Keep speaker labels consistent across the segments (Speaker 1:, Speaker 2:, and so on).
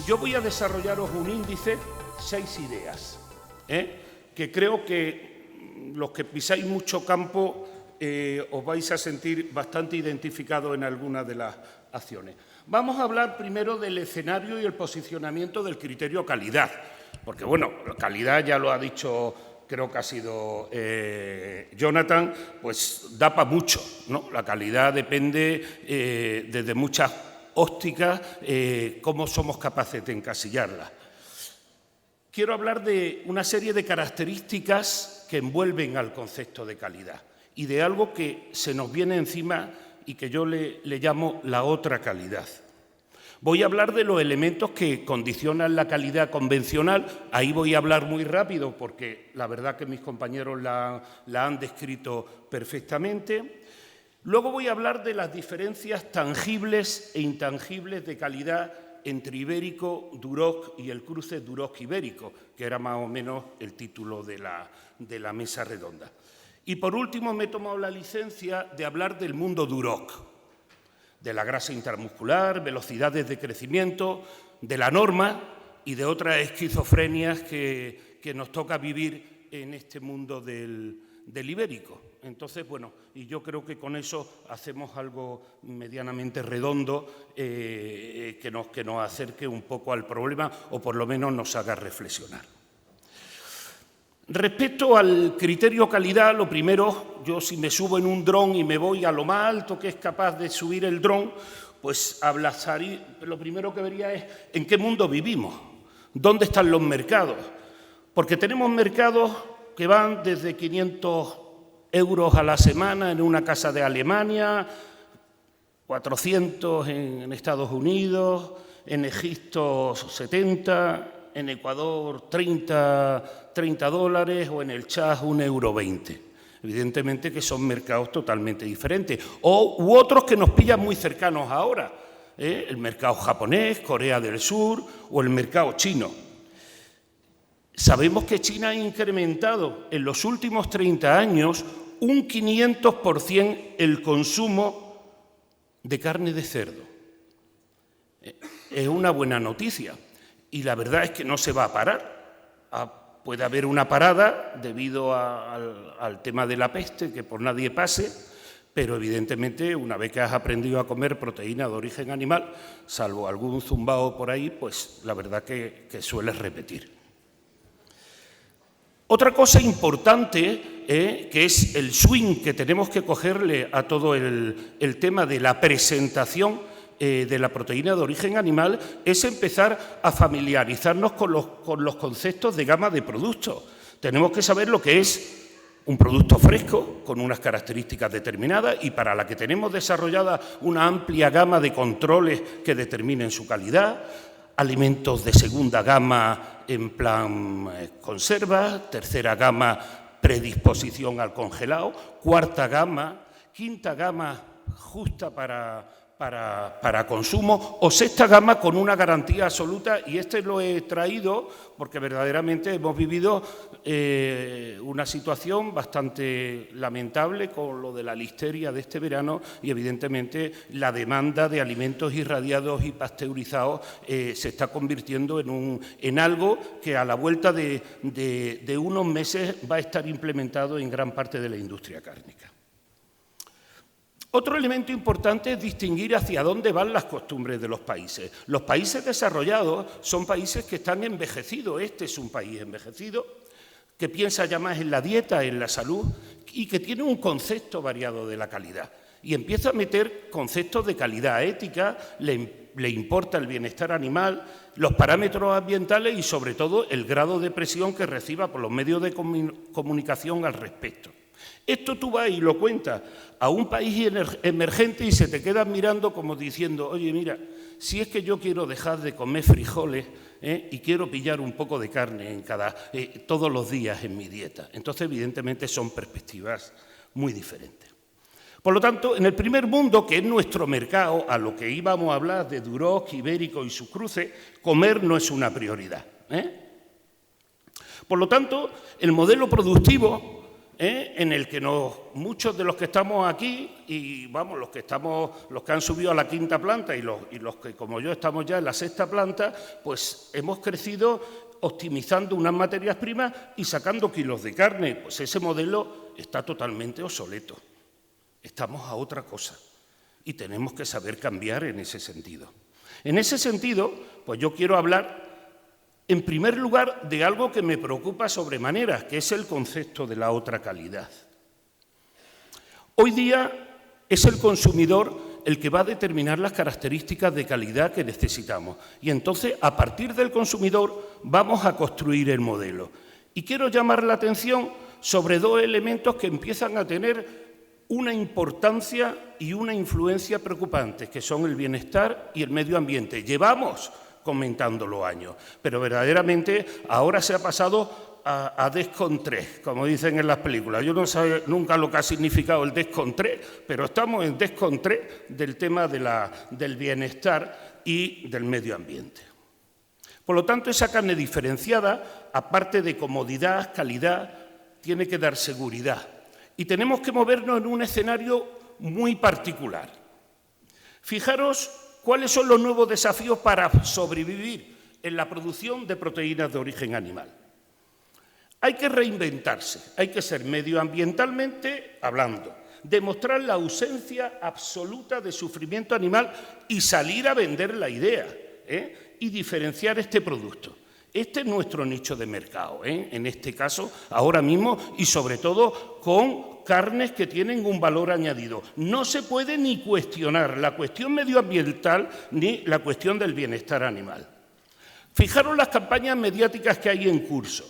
Speaker 1: Yo voy a desarrollaros un índice, 6 ideas, que creo que los que pisáis mucho campo os vais a sentir bastante identificados en algunas de las acciones. Vamos a hablar primero del escenario y el posicionamiento del criterio calidad, porque, bueno, calidad ya lo ha dicho, creo que ha sido Jonathan, pues da para mucho, ¿no? La calidad depende desde muchas ópticas, cómo somos capaces de encasillarla. Quiero hablar de una serie de características que envuelven al concepto de calidad y de algo que se nos viene encima y que yo le llamo la otra calidad. Voy a hablar de los elementos que condicionan la calidad convencional. Ahí voy a hablar muy rápido porque la verdad que mis compañeros la han descrito perfectamente. Luego voy a hablar de las diferencias tangibles e intangibles de calidad entre Ibérico, Duroc y el cruce Duroc-Ibérico, que era más o menos el título de la mesa redonda. Y por último me he tomado la licencia de hablar del mundo Duroc, de la grasa intramuscular, velocidades de crecimiento, de la norma y de otras esquizofrenias que nos toca vivir en este mundo del ibérico. Entonces, bueno, y yo creo que con eso hacemos algo medianamente redondo que nos acerque un poco al problema o por lo menos nos haga reflexionar. Respecto al criterio calidad, lo primero, yo si me subo en un dron y me voy a lo más alto que es capaz de subir el dron, pues lo primero que vería es en qué mundo vivimos, dónde están los mercados, porque tenemos mercados que van desde 500 euros a la semana en una casa de Alemania, 400 en Estados Unidos, en Egipto 70, en Ecuador 30 dólares o en el Chad 1,20 €. Evidentemente que son mercados totalmente diferentes. U otros que nos pillan muy cercanos ahora, el mercado japonés, Corea del Sur o el mercado chino. Sabemos que China ha incrementado en los últimos 30 años un 500% el consumo de carne de cerdo. Es una buena noticia y la verdad es que no se va a parar. Puede haber una parada debido al tema de la peste, que por nadie pase, pero evidentemente una vez que has aprendido a comer proteína de origen animal, salvo algún zumbao por ahí, pues la verdad que sueles repetir. Otra cosa importante, que es el swing que tenemos que cogerle a todo el tema de la presentación de la proteína de origen animal, es empezar a familiarizarnos con los conceptos de gama de productos. Tenemos que saber lo que es un producto fresco, con unas características determinadas y para la que tenemos desarrollada una amplia gama de controles que determinen su calidad, alimentos de segunda gama en plan conserva, tercera gama predisposición al congelado, cuarta gama, quinta gama justa para consumo o sexta gama con una garantía absoluta, y lo he traído porque verdaderamente hemos vivido una situación bastante lamentable con lo de la listeria de este verano y evidentemente la demanda de alimentos irradiados y pasteurizados se está convirtiendo en algo que a la vuelta de unos meses va a estar implementado en gran parte de la industria cárnica. Otro elemento importante es distinguir hacia dónde van las costumbres de los países. Los países desarrollados son países que están envejecidos. Este es un país envejecido, que piensa ya más en la dieta, en la salud y que tiene un concepto variado de la calidad. Y empieza a meter conceptos de calidad ética, le importa el bienestar animal, los parámetros ambientales y sobre todo el grado de presión que reciba por los medios de comunicación al respecto. Esto tú vas y lo cuentas a un país emergente y se te quedan mirando como diciendo, oye, mira, si es que yo quiero dejar de comer frijoles y quiero pillar un poco de carne todos los días en mi dieta. Entonces, evidentemente, son perspectivas muy diferentes. Por lo tanto, en el primer mundo, que es nuestro mercado, a lo que íbamos a hablar de Duroc, Ibérico y sus cruces, comer no es una prioridad. Por lo tanto, el modelo productivo en el que muchos de los que estamos aquí, y vamos, los que han subido a la 5ª planta y los que, como yo, estamos ya en la 6ª planta, pues hemos crecido optimizando unas materias primas y sacando kilos de carne. Pues ese modelo está totalmente obsoleto. Estamos a otra cosa y tenemos que saber cambiar en ese sentido. En ese sentido, pues yo quiero hablar, en primer lugar, de algo que me preocupa sobremanera, que es el concepto de la otra calidad. Hoy día es el consumidor el que va a determinar las características de calidad que necesitamos. Y entonces, a partir del consumidor, vamos a construir el modelo. Y quiero llamar la atención sobre 2 elementos que empiezan a tener una importancia y una influencia preocupantes, que son el bienestar y el medio ambiente. Llevamos comentándolo años, pero verdaderamente ahora se ha pasado a descontré, como dicen en las películas. Yo no sé nunca lo que ha significado el descontré, pero estamos en descontré del tema del bienestar y del medio ambiente. Por lo tanto, esa carne diferenciada, aparte de comodidad, calidad, tiene que dar seguridad. Y tenemos que movernos en un escenario muy particular. Fijaros cuáles son los nuevos desafíos para sobrevivir en la producción de proteínas de origen animal. Hay que reinventarse, hay que ser medioambientalmente hablando, demostrar la ausencia absoluta de sufrimiento animal y salir a vender la idea, y diferenciar este producto. Este es nuestro nicho de mercado, en este caso, ahora mismo, y sobre todo con carnes que tienen un valor añadido. No se puede ni cuestionar la cuestión medioambiental ni la cuestión del bienestar animal. Fijaros las campañas mediáticas que hay en curso.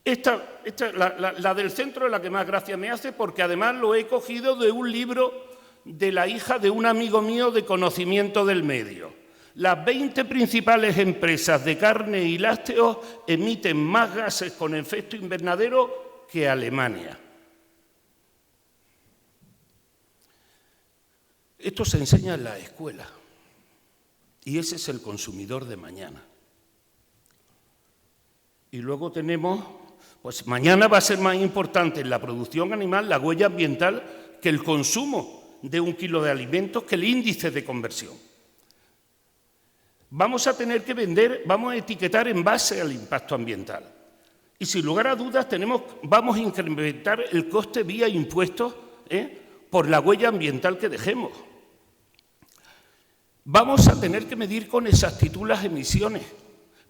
Speaker 1: La del centro es la que más gracia me hace, porque además lo he cogido de un libro de la hija de un amigo mío de conocimiento del medio. Las 20 principales empresas de carne y lácteos emiten más gases con efecto invernadero que Alemania. Esto se enseña en la escuela y ese es el consumidor de mañana. Y luego tenemos, pues mañana va a ser más importante en la producción animal la huella ambiental que el consumo de 1 kilo de alimentos, que el índice de conversión. Vamos a tener que vamos a etiquetar en base al impacto ambiental. Y sin lugar a dudas vamos a incrementar el coste vía impuestos por la huella ambiental que dejemos. Vamos a tener que medir con exactitud las emisiones,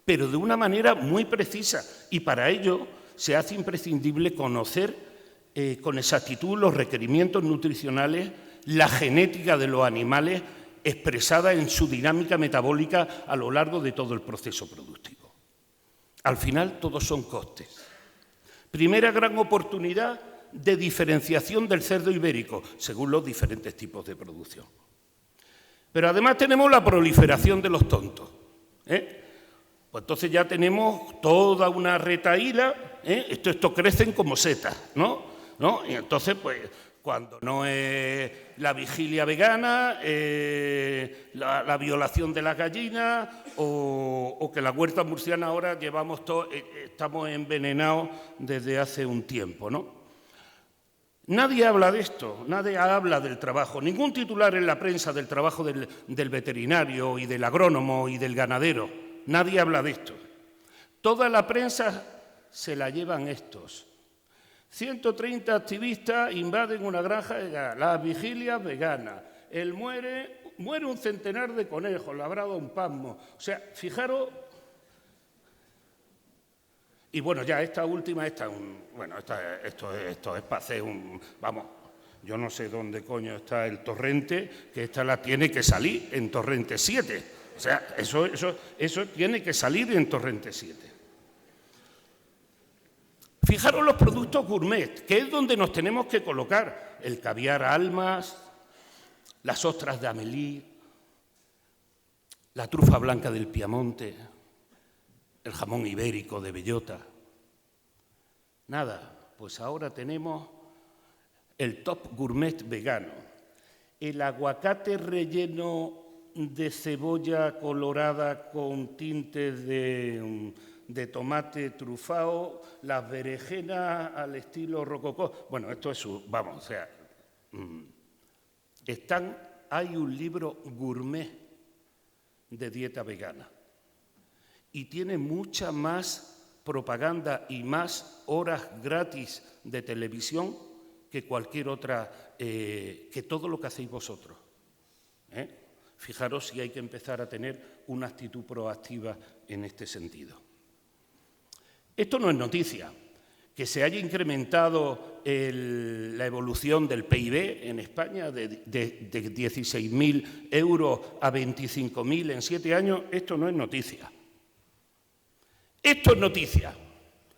Speaker 1: pero de una manera muy precisa. Y para ello se hace imprescindible conocer con exactitud los requerimientos nutricionales, la genética de los animales, expresada en su dinámica metabólica a lo largo de todo el proceso productivo. Al final, todos son costes. Primera gran oportunidad de diferenciación del cerdo ibérico, según los diferentes tipos de producción. Pero además tenemos la proliferación de los tontos. Pues entonces ya tenemos toda una retahíla, estos crecen como setas, ¿no? Y entonces, pues, cuando no es la vigilia vegana, la violación de las gallinas o que la huerta murciana ahora estamos envenenados desde hace un tiempo, ¿no? Nadie habla de esto, nadie habla del trabajo, ningún titular en la prensa del trabajo del veterinario y del agrónomo y del ganadero, nadie habla de esto. Toda la prensa se la llevan estos. 130 activistas invaden una granja vegana, las vigilias veganas, muere un centenar de conejos, labrado un pasmo. O sea, fijaros. Y bueno, ya esta última, esto es para hacer vamos, yo no sé dónde coño está el torrente, que esta la tiene que salir en Torrente 7. O sea, eso tiene que salir en Torrente 7. Fijaros los productos gourmet, que es donde nos tenemos que colocar. El caviar Almas, las ostras de Amélie, la trufa blanca del Piamonte, el jamón ibérico de bellota. Nada, pues ahora tenemos el top gourmet vegano, el aguacate relleno de cebolla colorada con tintes de tomate trufado, las berenjenas al estilo rococó. Bueno, esto es vamos, o sea, hay un libro gourmet de dieta vegana y tiene mucha más propaganda y más horas gratis de televisión que cualquier otra, que todo lo que hacéis vosotros. Fijaros si hay que empezar a tener una actitud proactiva en este sentido. Esto no es noticia. Que se haya incrementado la evolución del PIB en España de 16.000 euros a 25.000 en 7 años, esto no es noticia. Esto es noticia.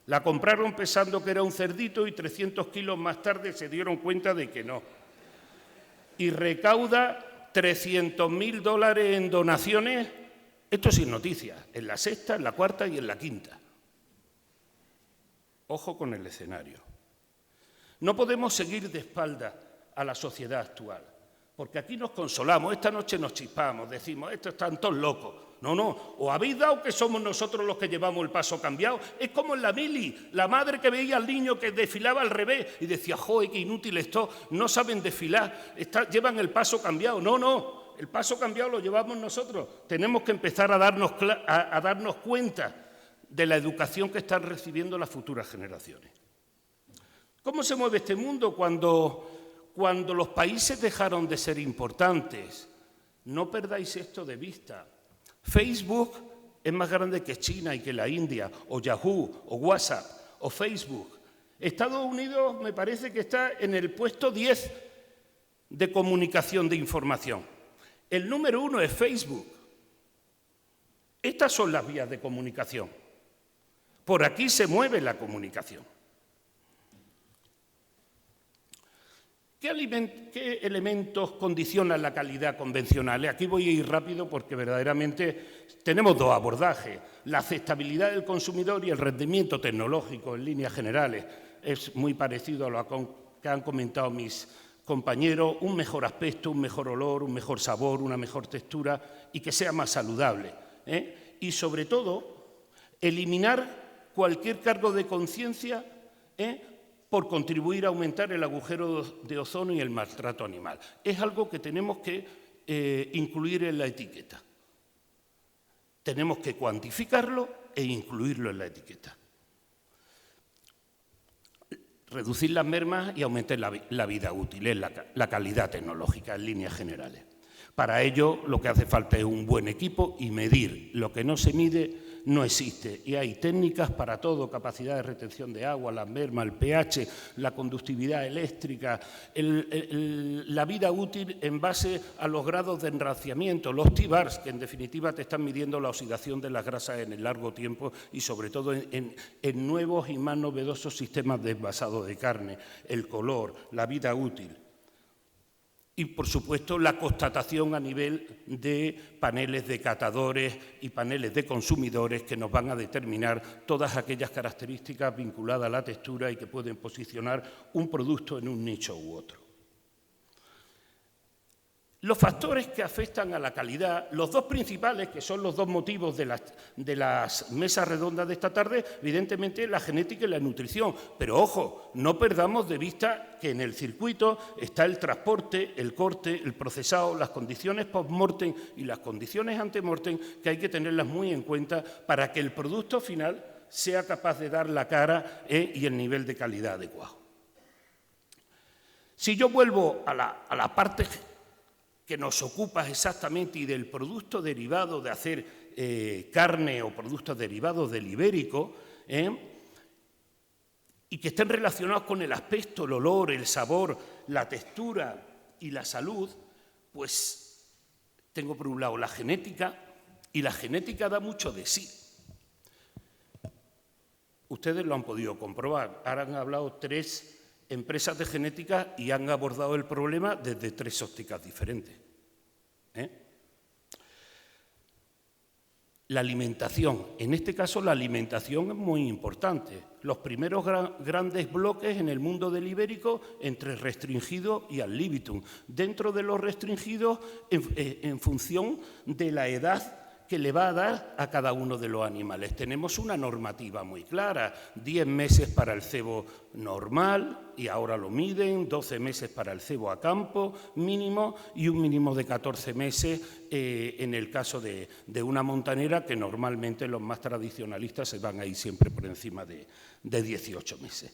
Speaker 1: La compraron pensando que era un cerdito y 300 kilos más tarde se dieron cuenta de que no. Y recauda $300.000 en donaciones. Esto sí es noticia, en la sexta, en la cuarta y en la quinta. Ojo con el escenario. No podemos seguir de espaldas a la sociedad actual, porque aquí nos consolamos, esta noche nos chispamos, decimos, estos están todos locos. No, no, ¿os habéis dado que somos nosotros los que llevamos el paso cambiado? Es como en la mili, la madre que veía al niño que desfilaba al revés y decía, joder, qué inútil esto, no saben desfilar, llevan el paso cambiado. No, no, el paso cambiado lo llevamos nosotros. Tenemos que empezar a darnos cuenta de la educación que están recibiendo las futuras generaciones. ¿Cómo se mueve este mundo cuando los países dejaron de ser importantes? No perdáis esto de vista. Facebook es más grande que China y que la India, o Yahoo, o WhatsApp, o Facebook. Estados Unidos me parece que está en el puesto 10 de comunicación de información. El número 1 es Facebook. Estas son las vías de comunicación. Por aquí se mueve la comunicación. ¿Qué elementos condicionan la calidad convencional? Aquí voy a ir rápido porque verdaderamente tenemos dos abordajes. La aceptabilidad del consumidor y el rendimiento tecnológico en líneas generales. Es muy parecido a lo que han comentado mis compañeros. Un mejor aspecto, un mejor olor, un mejor sabor, una mejor textura y que sea más saludable. Y sobre todo, eliminar cualquier cargo de conciencia por contribuir a aumentar el agujero de ozono y el maltrato animal. Es algo que tenemos que incluir en la etiqueta. Tenemos que cuantificarlo e incluirlo en la etiqueta. Reducir las mermas y aumentar la vida útil, es la calidad tecnológica en líneas generales. Para ello lo que hace falta es un buen equipo y medir. Lo que no se mide no existe y hay técnicas para todo, capacidad de retención de agua, las mermas, el pH, la conductividad eléctrica, la vida útil en base a los grados de enraciamiento, los T-bars, que en definitiva te están midiendo la oxidación de las grasas en el largo tiempo y sobre todo en nuevos y más novedosos sistemas de envasado de carne, el color, la vida útil. Y, por supuesto, la constatación a nivel de paneles de catadores y paneles de consumidores que nos van a determinar todas aquellas características vinculadas a la textura y que pueden posicionar un producto en un nicho u otro. Los factores que afectan a la calidad, los dos principales, que son los dos motivos de las mesas redondas de esta tarde, evidentemente la genética y la nutrición. Pero, ojo, no perdamos de vista que en el circuito está el transporte, el corte, el procesado, las condiciones post-mortem y las condiciones ante-mortem, que hay que tenerlas muy en cuenta para que el producto final sea capaz de dar la cara y el nivel de calidad adecuado. Si yo vuelvo a la parte que nos ocupa exactamente y del producto derivado de hacer carne o productos derivados del ibérico, y que estén relacionados con el aspecto, el olor, el sabor, la textura y la salud, pues tengo por un lado la genética, y la genética da mucho de sí. Ustedes lo han podido comprobar. Ahora han hablado 3 empresas de genética y han abordado el problema desde 3 ópticas diferentes. La alimentación, en este caso la alimentación es muy importante. Los primeros grandes bloques en el mundo del ibérico entre restringido y ad libitum. Dentro de los restringidos, en función de la edad que le va a dar a cada uno de los animales. Tenemos una normativa muy clara, 10 meses para el cebo normal, y ahora lo miden, 12 meses para el cebo a campo mínimo y un mínimo de 14 meses en el caso de una montanera, que normalmente los más tradicionalistas se van a ir siempre por encima de 18 meses.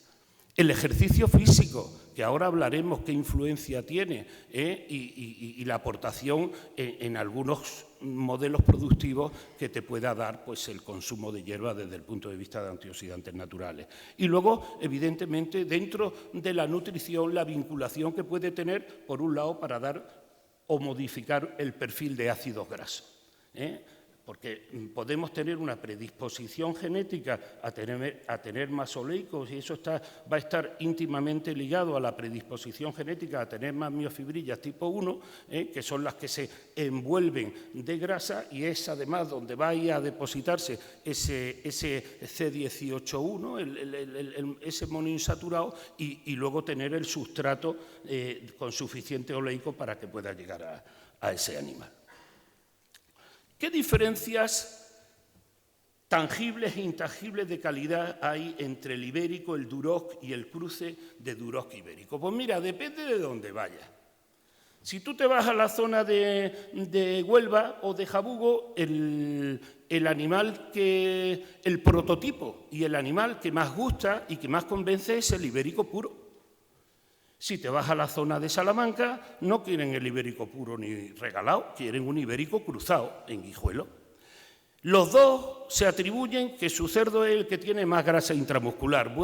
Speaker 1: El ejercicio físico, que ahora hablaremos qué influencia tiene, y la aportación en algunos modelos productivos que te pueda dar pues, el consumo de hierba desde el punto de vista de antioxidantes naturales. Y luego, evidentemente, dentro de la nutrición, la vinculación que puede tener, por un lado, para dar o modificar el perfil de ácidos grasos, porque podemos tener una predisposición genética a tener más oleicos, y eso va a estar íntimamente ligado a la predisposición genética a tener más miofibrillas tipo 1, que son las que se envuelven de grasa, y es además donde va a depositarse ese C18-1, ese monoinsaturado, y luego tener el sustrato con suficiente oleico para que pueda llegar a ese animal. ¿Qué diferencias tangibles e intangibles de calidad hay entre el ibérico, el duroc y el cruce de duroc ibérico? Pues mira, depende de dónde vayas. Si tú te vas a la zona de Huelva o de Jabugo, el prototipo y el animal que más gusta y que más convence es el ibérico puro. Si te vas a la zona de Salamanca, no quieren el ibérico puro ni regalado, quieren un ibérico cruzado en Guijuelo. Los dos se atribuyen que su cerdo es el que tiene más grasa intramuscular.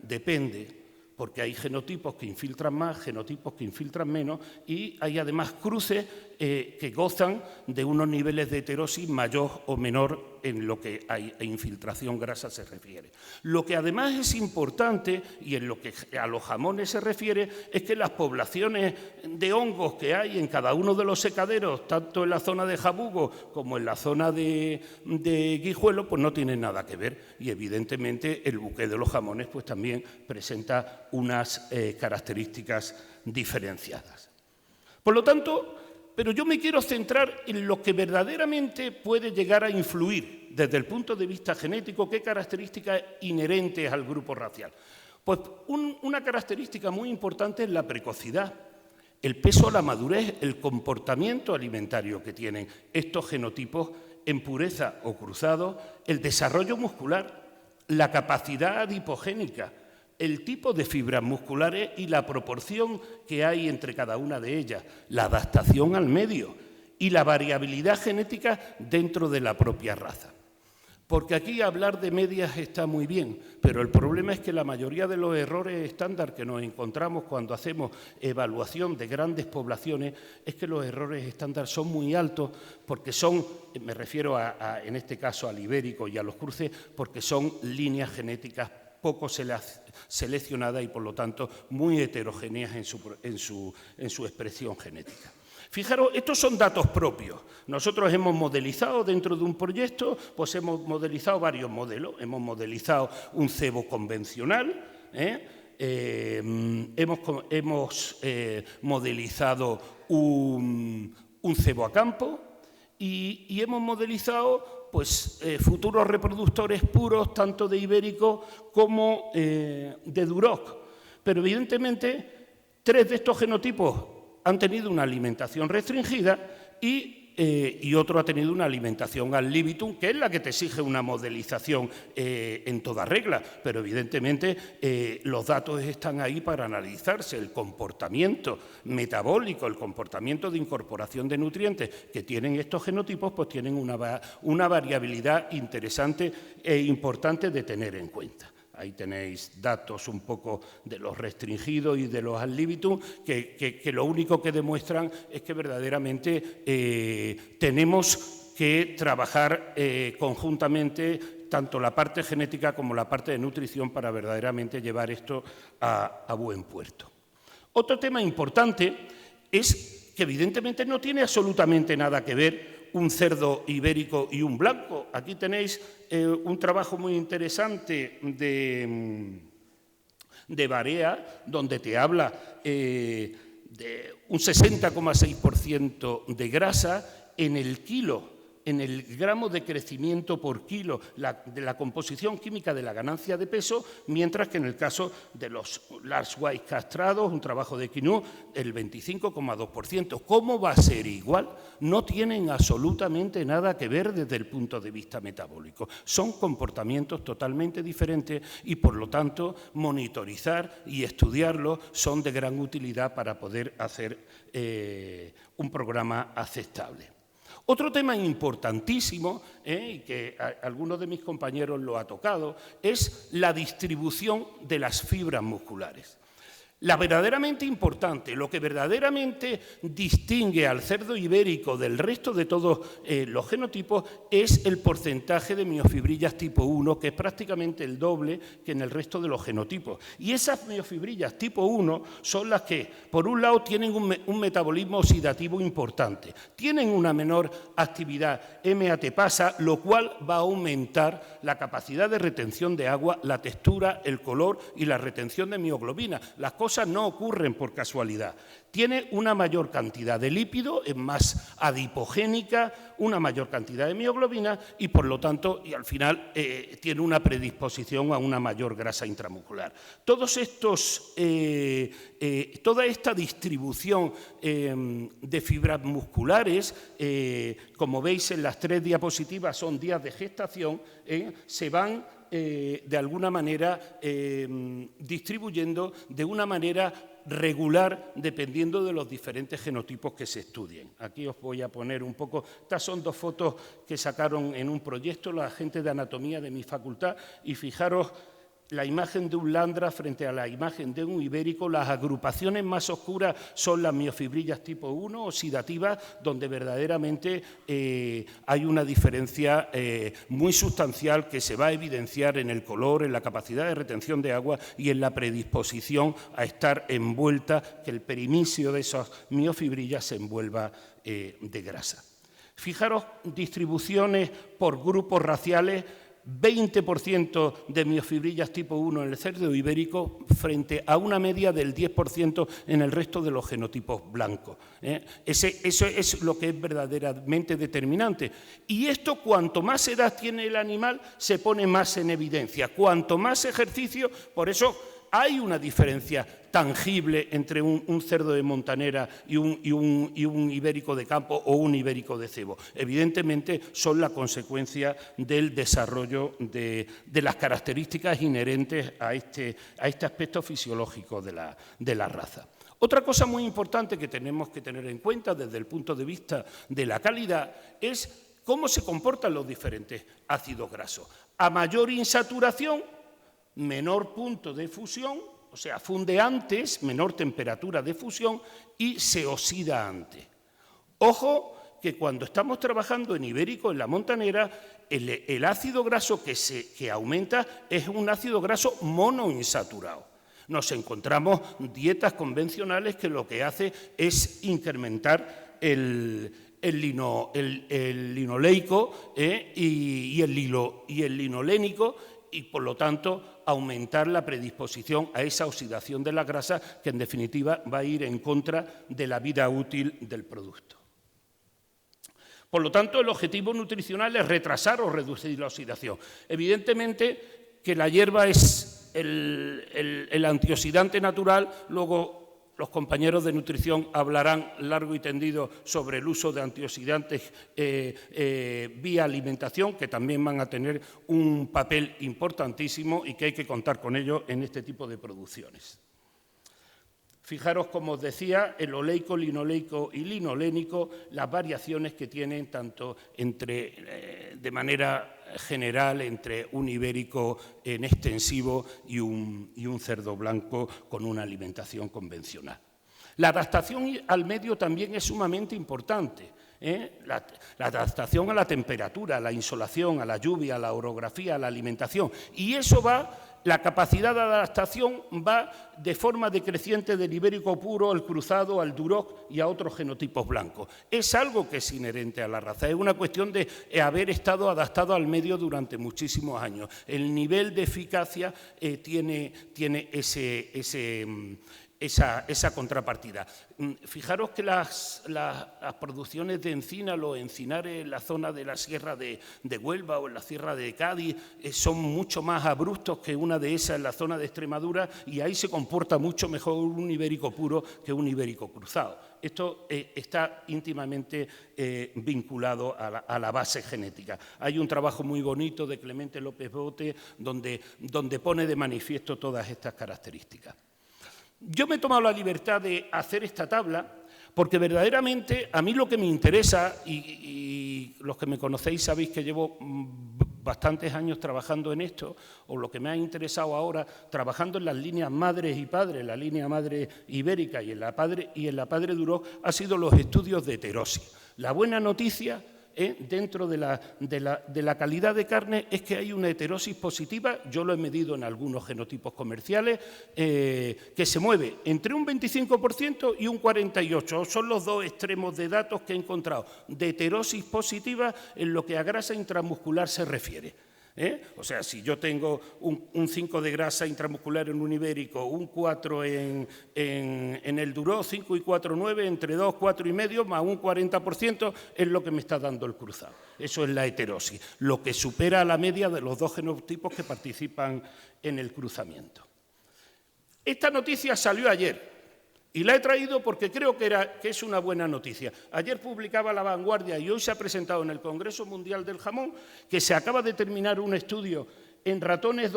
Speaker 1: Depende, porque hay genotipos que infiltran más, genotipos que infiltran menos, y hay además cruces que gozan de unos niveles de heterosis mayor o menor en lo que a infiltración grasa se refiere. Lo que además es importante, y en lo que a los jamones se refiere, es que las poblaciones de hongos que hay en cada uno de los secaderos, tanto en la zona de Jabugo como en la zona de Guijuelo, pues no tienen nada que ver, y evidentemente el buque de los jamones pues también presenta unas características diferenciadas. Por lo tanto, pero yo me quiero centrar en lo que verdaderamente puede llegar a influir desde el punto de vista genético, qué características inherentes al grupo racial. Pues una característica muy importante es la precocidad, el peso a la madurez, el comportamiento alimentario que tienen estos genotipos en pureza o cruzado, el desarrollo muscular, la capacidad adipogénica, el tipo de fibras musculares y la proporción que hay entre cada una de ellas, la adaptación al medio y la variabilidad genética dentro de la propia raza. Porque aquí hablar de medias está muy bien, pero el problema es que la mayoría de los errores estándar que nos encontramos cuando hacemos evaluación de grandes poblaciones es que los errores estándar son muy altos porque son, me refiero en este caso al ibérico y a los cruces, porque son líneas genéticas poco seleccionadas y, por lo tanto, muy heterogéneas en su expresión genética. Fijaros, estos son datos propios. Nosotros hemos modelizado dentro de un proyecto, pues hemos modelizado varios modelos. Hemos modelizado un cebo convencional, hemos modelizado un cebo a campo y hemos modelizado pues, futuros reproductores puros, tanto de ibérico como de duroc. Pero, evidentemente, 3 de estos genotipos han tenido una alimentación restringida y otro ha tenido una alimentación ad libitum, que es la que te exige una modelización en toda regla. Pero, evidentemente, los datos están ahí para analizarse. El comportamiento metabólico, el comportamiento de incorporación de nutrientes que tienen estos genotipos, pues tienen una variabilidad interesante e importante de tener en cuenta. Ahí tenéis datos un poco de los restringidos y de los ad libitum, que lo único que demuestran es que verdaderamente tenemos que trabajar conjuntamente tanto la parte genética como la parte de nutrición para verdaderamente llevar esto a buen puerto. Otro tema importante es que evidentemente no tiene absolutamente nada que ver un cerdo ibérico y un blanco. Aquí tenéis un trabajo muy interesante de Barea, donde te habla de un 60,6% de grasa en el kilo en el gramo de crecimiento por kilo de la composición química de la ganancia de peso, mientras que en el caso de los large white castrados, un trabajo de Quinú, el 25,2%. ¿Cómo va a ser igual? No tienen absolutamente nada que ver desde el punto de vista metabólico. Son comportamientos totalmente diferentes y, por lo tanto, monitorizar y estudiarlos son de gran utilidad para poder hacer un programa aceptable. Otro tema importantísimo, y que algunos de mis compañeros lo ha tocado, es la distribución de las fibras musculares. La verdaderamente importante, lo que verdaderamente distingue al cerdo ibérico del resto de todos los genotipos es el porcentaje de miofibrillas tipo 1, que es prácticamente el doble que en el resto de los genotipos. Y esas miofibrillas tipo 1 son las que, por un lado, tienen un metabolismo oxidativo importante, tienen una menor actividad MAT-PASA, lo cual va a aumentar la capacidad de retención de agua, la textura, el color y la retención de mioglobina. Las cosas no ocurren por casualidad. Tiene una mayor cantidad de lípido, es más adipogénica, una mayor cantidad de mioglobina y, por lo tanto, y al final tiene una predisposición a una mayor grasa intramuscular. Toda esta distribución de fibras musculares, como veis en las 3 diapositivas, son días de gestación, se van de alguna manera distribuyendo de una manera regular dependiendo de los diferentes genotipos que se estudien. Aquí os voy a poner un poco, estas son 2 fotos que sacaron en un proyecto la gente de anatomía de mi facultad y fijaros la imagen de un Landra frente a la imagen de un ibérico. Las agrupaciones más oscuras son las miofibrillas tipo 1, oxidativas, donde verdaderamente hay una diferencia muy sustancial que se va a evidenciar en el color, en la capacidad de retención de agua y en la predisposición a estar envuelta, que el perimisio de esas miofibrillas se envuelva de grasa. Fijaros distribuciones por grupos raciales. 20% de miofibrillas tipo 1 en el cerdo ibérico frente a una media del 10% en el resto de los genotipos blancos. Eso es lo que es verdaderamente determinante. Y esto, cuanto más edad tiene el animal, se pone más en evidencia. Cuanto más ejercicio, por eso hay una diferencia tangible entre un cerdo de montanera y un ibérico de campo o un ibérico de cebo. Evidentemente son la consecuencia del desarrollo de las características inherentes a este aspecto fisiológico de la raza. Otra cosa muy importante que tenemos que tener en cuenta desde el punto de vista de la calidad es cómo se comportan los diferentes ácidos grasos. A mayor insaturación, menor punto de fusión, o sea, funde antes, menor temperatura de fusión y se oxida antes. Ojo que cuando estamos trabajando en ibérico, en la montanera, el ácido graso que aumenta es un ácido graso monoinsaturado. Nos encontramos dietas convencionales que lo que hace es incrementar el linoleico y el linolénico, y, por lo tanto, aumentar la predisposición a esa oxidación de la grasa que, en definitiva, va a ir en contra de la vida útil del producto. Por lo tanto, el objetivo nutricional es retrasar o reducir la oxidación. Evidentemente que la hierba es el antioxidante natural, luego los compañeros de nutrición hablarán largo y tendido sobre el uso de antioxidantes vía alimentación, que también van a tener un papel importantísimo y que hay que contar con ello en este tipo de producciones. Fijaros, como os decía, el oleico, linoleico y linolénico, las variaciones que tienen tanto de manera general entre un ibérico en extensivo y un cerdo blanco con una alimentación convencional. La adaptación al medio también es sumamente importante. La adaptación a la temperatura, a la insolación, a la lluvia, a la orografía, a la alimentación. Y eso la capacidad de adaptación va de forma decreciente del ibérico puro, al cruzado, al duroc y a otros genotipos blancos. Es algo que es inherente a la raza, es una cuestión de haber estado adaptado al medio durante muchísimos años. El nivel de eficacia tiene ese esa contrapartida. Fijaros que las producciones de encínalo o encinares en la zona de la Sierra de Huelva o en la Sierra de Cádiz son mucho más abruptos que una de esas en la zona de Extremadura, y ahí se comporta mucho mejor un ibérico puro que un ibérico cruzado. Esto está íntimamente vinculado a la base genética. Hay un trabajo muy bonito de Clemente López Bote donde pone de manifiesto todas estas características. Yo me he tomado la libertad de hacer esta tabla porque verdaderamente a mí lo que me interesa, y los que me conocéis sabéis que llevo bastantes años trabajando en esto, o lo que me ha interesado ahora, trabajando en las líneas madres y padres, la línea madre ibérica y en la padre Duroc, ha sido los estudios de heterosis. La buena noticia dentro de la calidad de carne es que hay una heterosis positiva, yo lo he medido en algunos genotipos comerciales, que se mueve entre un 25% y un 48%. Son los dos extremos de datos que he encontrado de heterosis positiva en lo que a grasa intramuscular se refiere. O sea, si yo tengo un 5 de grasa intramuscular en un ibérico, un 4 en el Duroc, 5 y 4, 9, entre 2, 4 y medio, más un 40% es lo que me está dando el cruzado. Eso es la heterosis, lo que supera la media de los dos genotipos que participan en el cruzamiento. Esta noticia salió ayer. Y la he traído porque creo que es una buena noticia. Ayer publicaba La Vanguardia y hoy se ha presentado en el Congreso Mundial del Jamón que se acaba de terminar un estudio en ratones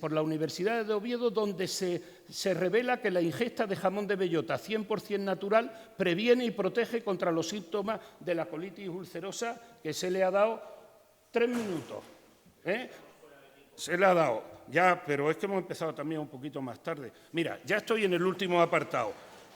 Speaker 1: por la Universidad de Oviedo donde se revela que la ingesta de jamón de bellota 100% natural previene y protege contra los síntomas de la colitis ulcerosa, que se le ha dado 3 minutos. Se le ha dado, ya, pero es que hemos empezado también un poquito más tarde. Mira, ya estoy en el último apartado.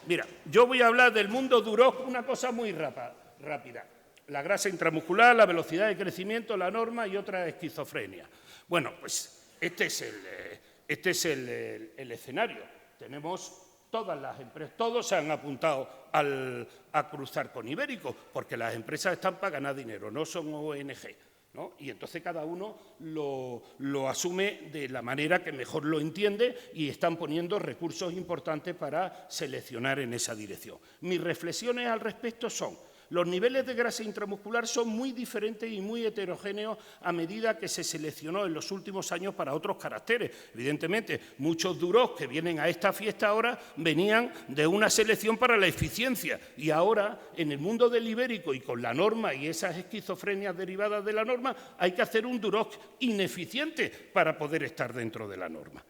Speaker 1: Mira, yo voy a hablar del mundo Duroc, una cosa muy rápida. La grasa intramuscular, la velocidad de crecimiento, la norma y otra esquizofrenia. Bueno, pues este es el escenario. Tenemos todas las empresas, todos se han apuntado a cruzar con ibérico, porque las empresas están para ganar dinero, no son ONG. ¿no? Y entonces cada uno lo asume de la manera que mejor lo entiende y están poniendo recursos importantes para seleccionar en esa dirección. Mis reflexiones al respecto son: los niveles de grasa intramuscular son muy diferentes y muy heterogéneos a medida que se seleccionó en los últimos años para otros caracteres. Evidentemente, muchos Duroc que vienen a esta fiesta ahora venían de una selección para la eficiencia y ahora, en el mundo del ibérico y con la norma y esas esquizofrenias derivadas de la norma, hay que hacer un Duroc ineficiente para poder estar dentro de la norma.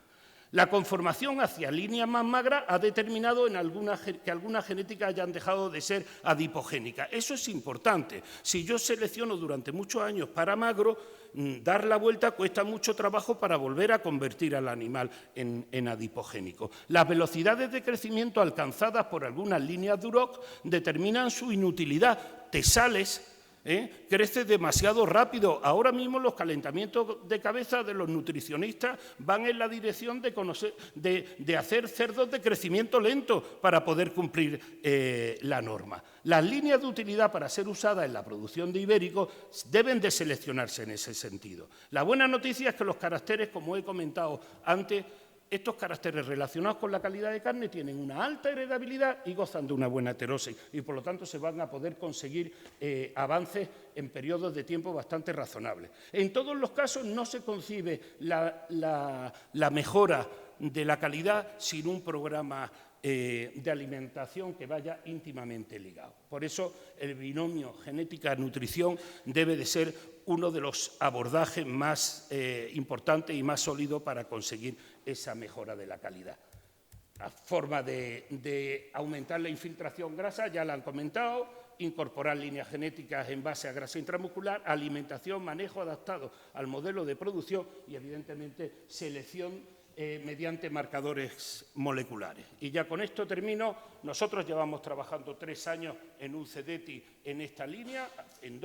Speaker 1: La conformación hacia líneas más magras ha determinado que algunas genéticas hayan dejado de ser adipogénicas. Eso es importante. Si yo selecciono durante muchos años para magro, dar la vuelta cuesta mucho trabajo para volver a convertir al animal en adipogénico. Las velocidades de crecimiento alcanzadas por algunas líneas Duroc determinan su inutilidad. Tesales crece demasiado rápido. Ahora mismo los calentamientos de cabeza de los nutricionistas van en la dirección de hacer cerdos de crecimiento lento para poder cumplir la norma. Las líneas de utilidad para ser usadas en la producción de ibérico deben de seleccionarse en ese sentido. La buena noticia es que los caracteres, como he comentado antes, estos caracteres relacionados con la calidad de carne tienen una alta heredabilidad y gozan de una buena heterosis y, por lo tanto, se van a poder conseguir avances en periodos de tiempo bastante razonables. En todos los casos no se concibe la mejora de la calidad sin un programa de alimentación que vaya íntimamente ligado. Por eso el binomio genética-nutrición debe de ser uno de los abordajes más importantes y más sólidos para conseguir esa mejora de la calidad. La forma de aumentar la infiltración grasa ya la han comentado: incorporar líneas genéticas en base a grasa intramuscular, alimentación, manejo adaptado al modelo de producción y, evidentemente, selección mediante marcadores moleculares. Y ya con esto termino. Nosotros llevamos trabajando 3 años en un CEDETI en esta línea, en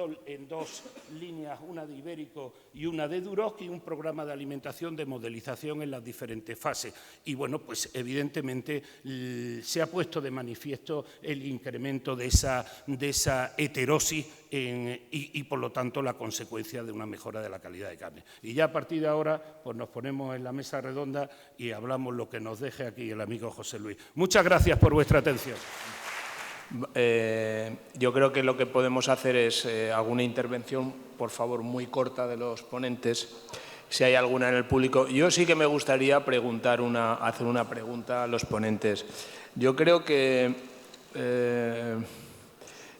Speaker 1: dos líneas, una de ibérico y una de Duroc, y un programa de alimentación de modelización en las diferentes fases. Y bueno, pues evidentemente se ha puesto de manifiesto el incremento de esa heterosis y por lo tanto la consecuencia de una mejora de la calidad de carne. Y ya a partir de ahora pues nos ponemos en la mesa redonda mesa y hablamos lo que nos deje aquí el amigo José Luis. Muchas gracias por vuestra atención.
Speaker 2: Yo creo que lo que podemos hacer es alguna intervención, por favor, muy corta de los ponentes, si hay alguna en el público. Yo sí que me gustaría hacer una pregunta a los ponentes. Yo creo que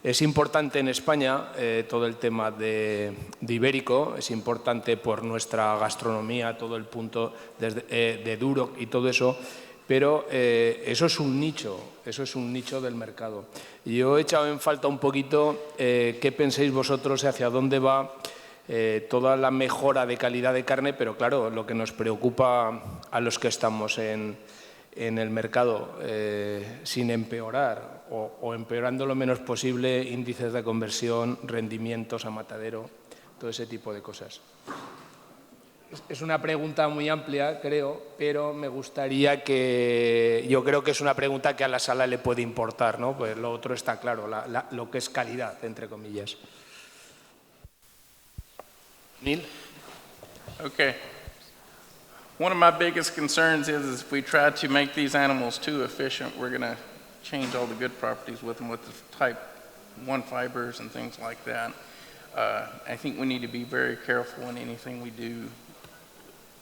Speaker 2: es importante en España todo el tema de ibérico, es importante por nuestra gastronomía, todo el punto de Duroc y todo eso, pero eso es un nicho del mercado. Yo he echado en falta un poquito qué pensáis vosotros y hacia dónde va toda la mejora de calidad de carne, pero claro, lo que nos preocupa a los que estamos en el mercado, sin empeorar o empeorando lo menos posible índices de conversión, rendimientos a matadero, todo ese tipo de cosas. Es una pregunta muy amplia, creo, pero me gustaría yo creo que es una pregunta que a la sala le puede importar, ¿no? Pues lo otro está claro, lo que es calidad, entre comillas. Neil?
Speaker 3: Okay. One of my biggest concerns is if we try to make these animals too efficient, we're going to change all the good properties with them with the type 1 fibers and things like that. I think we need to be very careful in anything we do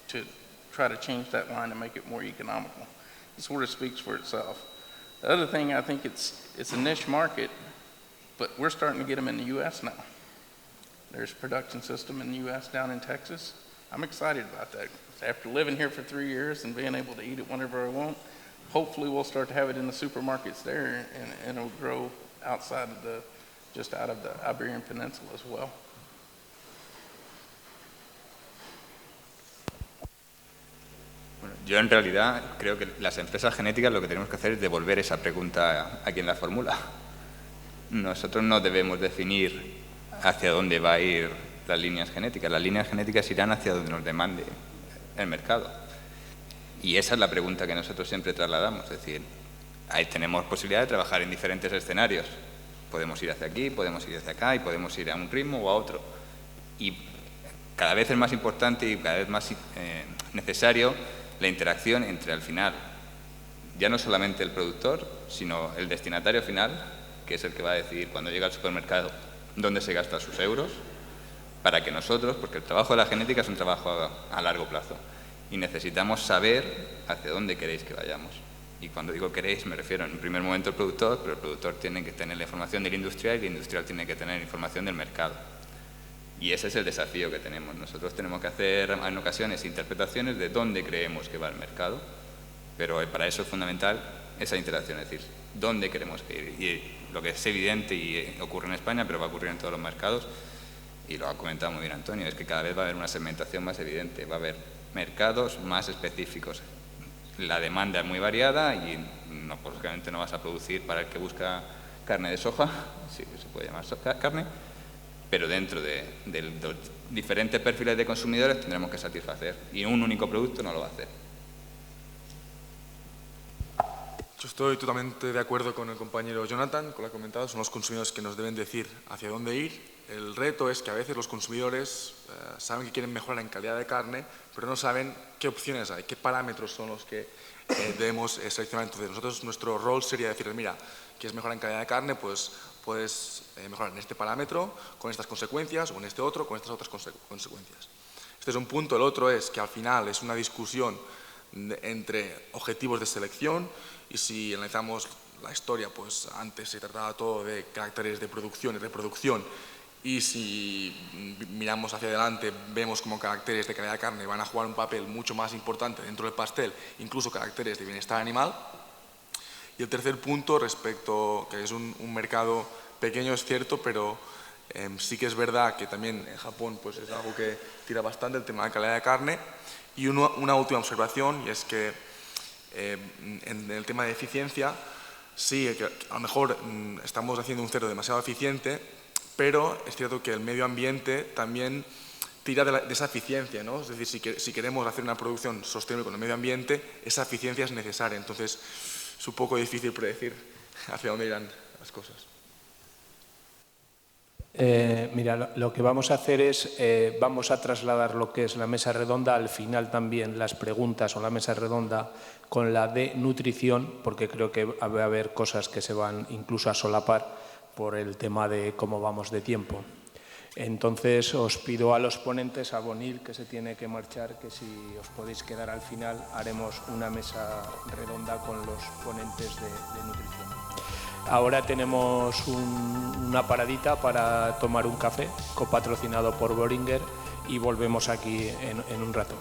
Speaker 3: to try to change that line and make it more economical. It sort of speaks for itself. The other thing, I think it's a niche market, but we're starting to get them in the U.S. now. There's a production system in the U.S. down in Texas. I'm excited about that. After living here for 3 years and being able to eat it whenever I want, hopefully we'll start to have it in the supermarkets there, and it'll grow outside of just out of the Iberian Peninsula as well.
Speaker 4: Bueno, yo en realidad creo que las empresas genéticas lo que tenemos que hacer es devolver esa pregunta a quien la formula. Nosotros no debemos definir hacia dónde va a ir las líneas genéticas. Las líneas genéticas irán hacia donde nos demande el mercado. Y esa es la pregunta que nosotros siempre trasladamos. Es decir, ahí tenemos posibilidad de trabajar en diferentes escenarios. Podemos ir hacia aquí, podemos ir hacia acá y podemos ir a un ritmo o a otro. Y cada vez es más importante y cada vez más necesario la interacción entre, al final, ya no solamente el productor, sino el destinatario final, que es el que va a decidir cuando llega al supermercado dónde se gastan sus euros, para que nosotros, porque el trabajo de la genética es un trabajo a largo plazo, y necesitamos saber hacia dónde queréis que vayamos. Y cuando digo queréis, me refiero en un primer momento al productor, pero el productor tiene que tener la información del industrial y el industrial tiene que tener información del mercado. Y ese es el desafío que tenemos. Nosotros tenemos que hacer en ocasiones interpretaciones de dónde creemos que va el mercado, pero para eso es fundamental esa interacción, es decir, dónde queremos que ir. Y lo que es evidente y ocurre en España, pero va a ocurrir en todos los mercados, y lo ha comentado muy bien Antonio, es que cada vez va a haber una segmentación más evidente, va a haber mercados más específicos. La demanda es muy variada y lógicamente no vas a producir para el que busca carne de soja, sí se puede llamar carne, pero dentro de los diferentes perfiles de consumidores tendremos que satisfacer y un único producto no lo va a hacer.
Speaker 5: Yo estoy totalmente de acuerdo con el compañero Jonathan, con lo que ha comentado, son los consumidores que nos deben decir hacia dónde ir. El reto es que a veces los consumidores saben que quieren mejorar en calidad de carne, pero no saben qué opciones hay, qué parámetros son los que debemos seleccionar. Entonces, nuestro rol sería decirles, mira, ¿quieres mejorar en calidad de carne? Pues puedes mejorar en este parámetro, con estas consecuencias, o en este otro, con estas otras consecuencias. Este es un punto. El otro es que al final es una discusión entre objetivos de selección, y si analizamos la historia, pues antes se trataba todo de caracteres de producción y reproducción, y si miramos hacia adelante vemos como caracteres de calidad de carne van a jugar un papel mucho más importante dentro del pastel, incluso caracteres de bienestar animal. Y el tercer punto, respecto que es un mercado pequeño, es cierto, pero sí que es verdad que también en Japón pues es algo que tira bastante el tema de calidad de carne. Y una última observación, y es que en el tema de eficiencia, sí, que a lo mejor estamos haciendo un cerdo demasiado eficiente, pero es cierto que el medio ambiente también tira de esa eficiencia, ¿no? Es decir, si queremos hacer una producción sostenible con el medio ambiente, esa eficiencia es necesaria. Entonces, es un poco difícil predecir hacia dónde irán las cosas.
Speaker 2: Mira, lo que vamos a hacer es, vamos a trasladar lo que es la mesa redonda, al final también las preguntas o la mesa redonda con la de nutrición, porque creo que va a haber cosas que se van incluso a solapar por el tema de cómo vamos de tiempo. Entonces os pido a los ponentes, a Bonil, que se tiene que marchar, que si os podéis quedar al final, haremos una mesa redonda con los ponentes de nutrición. Ahora tenemos una paradita para tomar un café, copatrocinado por Boehringer, y volvemos aquí en un rato.